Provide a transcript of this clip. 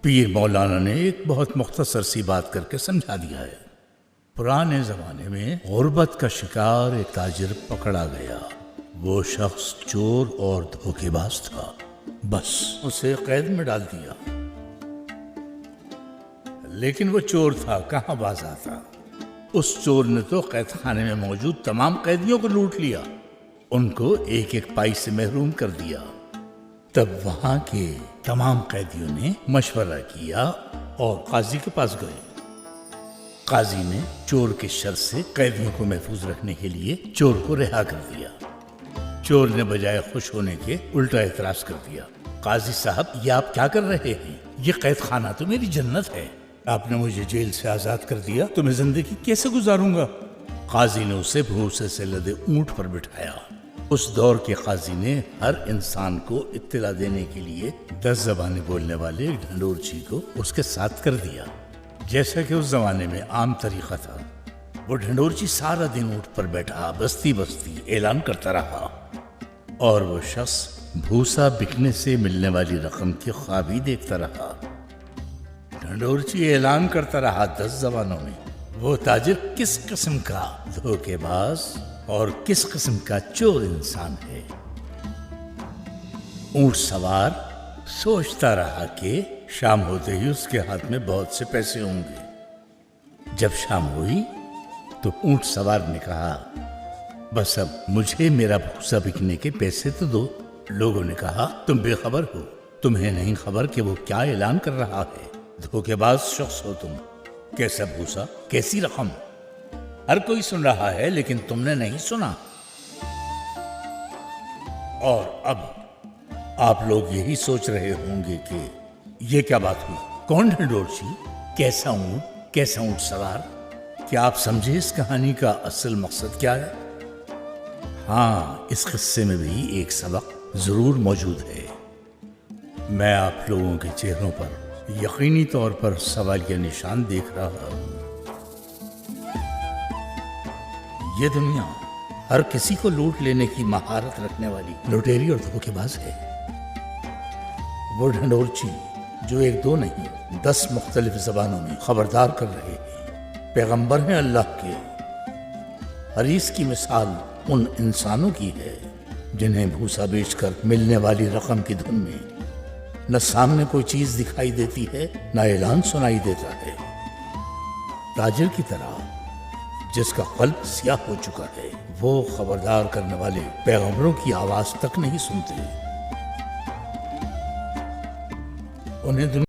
پیر مولانا نے ایک بہت مختصر سی بات کر کے سمجھا دیا ہے۔ پرانے زمانے میں غربت کا شکار ایک تاجر پکڑا گیا۔ وہ شخص چور اور دھوکے باز تھا، بس اسے قید میں ڈال دیا۔ لیکن وہ چور تھا، کہاں باز آتا۔ اس چور نے تو قید خانے میں موجود تمام قیدیوں کو لوٹ لیا، ان کو ایک ایک پائی سے محروم کر دیا۔ تب وہاں کے تمام قیدیوں نے مشورہ کیا اور قاضی کے پاس گئے۔ قاضی نے چور کے شر سے قیدیوں کو محفوظ رکھنے کے لیے چور کو رہا کر دیا۔ چور نے بجائے خوش ہونے کے الٹا اعتراض کر دیا، قاضی صاحب یہ آپ کیا کر رہے ہیں؟ یہ قید خانہ تو میری جنت ہے، آپ نے مجھے جیل سے آزاد کر دیا تو میں زندگی کیسے گزاروں گا؟ قاضی نے اسے بھوسے سے لدے اونٹ پر بٹھایا۔ اس دور کے قاضی نے ہر انسان کو اطلاع دینے کے لیے 10 زبانیں بولنے والے ایک ڈھنڈورچی کو اس کے ساتھ کر دیا۔ جیسا کہ اس زمانے میں عام طریقہ تھا، وہ ڈھنڈورچی سارا دن اونٹ پر بیٹھا بستی بستی اعلان کرتا رہا، اور وہ شخص بھوسا بکنے سے ملنے والی رقم کی خواب ہی دیکھتا رہا۔ ڈھنڈورچی اعلان کرتا رہا 10 زبانوں میں، وہ تاجر کس قسم کا دھوکے باز اور کس قسم کا چور انسان ہے۔ اونٹ سوار سوچتا رہا کہ شام ہوتے ہی اس کے ہاتھ میں بہت سے پیسے ہوں گے۔ جب شام ہوئی تو اونٹ سوار نے کہا، بس اب مجھے میرا بھوسا بکنے کے پیسے تو دو۔ لوگوں نے کہا، تم بے خبر ہو، تمہیں نہیں خبر کہ وہ کیا اعلان کر رہا ہے؟ دھوکے باز شخص ہو تم، کیسا بھوسا، کیسی رقم؟ ہر کوئی سن رہا ہے لیکن تم نے نہیں سنا۔ اور اب آپ لوگ یہی سوچ رہے ہوں گے کہ یہ کیا بات ہوئی؟ کون ڈھنڈورچی؟ کیسا اونٹ سوار؟ کیا آپ سمجھے اس کہانی کا اصل مقصد کیا ہے؟ ہاں، اس قصے میں بھی ایک سبق ضرور موجود ہے۔ میں آپ لوگوں کے چہروں پر یقینی طور پر سوالیہ نشان دیکھ رہا ہوں۔ یہ دنیا ہر کسی کو لوٹ لینے کی مہارت رکھنے والی لٹیری اور دھوکے باز ہے۔ وہ ڈھنڈورچی جو 1 2 نہیں 10 مختلف زبانوں میں خبردار کر رہے ہیں، پیغمبر ہیں اللہ کے۔ حریص کی مثال ان انسانوں کی ہے جنہیں بھوسا بیچ کر ملنے والی رقم کی دھن میں نہ سامنے کوئی چیز دکھائی دیتی ہے، نہ اعلان سنائی دیتا ہے۔ تاجر کی طرح جس کا قلب سیاہ ہو چکا ہے، وہ خبردار کرنے والے پیغمبروں کی آواز تک نہیں سنتے۔ انہیں